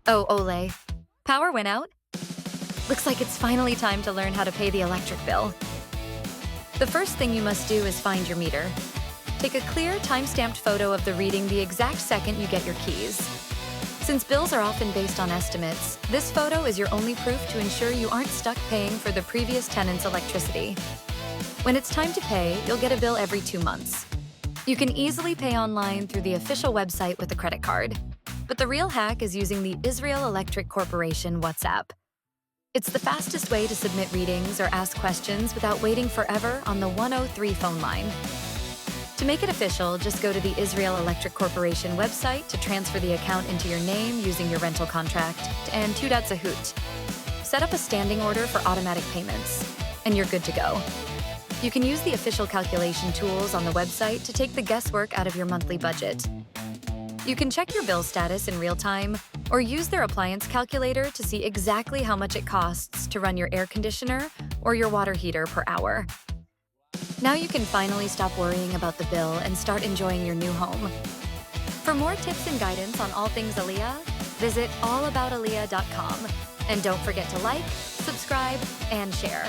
Oh, Oleh. Power went out? Looks like it's finally time to learn how to pay the electric bill. The first thing you must do is find your meter. Take a clear, time-stamped photo of the reading the exact second you get your keys. Since bills are often based on estimates, this photo is your only proof to ensure you aren't stuck paying for the previous tenant's electricity. When it's time to pay, you'll get a bill every 2 months. You can easily pay online through the official website with a credit card. But the real hack is using the Israel Electric Corporation WhatsApp. It's the fastest way to submit readings or ask questions without waiting forever on the 103 phone line. To make it official, just go to the Israel Electric Corporation website to transfer the account into your name using your rental contract and Teudat Zahut. Set up a standing order for automatic payments, and you're good to go. You can use the official calculation tools on the website to take the guesswork out of your monthly budget. You can check your bill status in real time or use their appliance calculator to see exactly how much it costs to run your air conditioner or your water heater per hour. Now you can finally stop worrying about the bill and start enjoying your new home. For more tips and guidance on all things Aliyah, visit allaboutaliyah.com. And don't forget to like, subscribe, and share.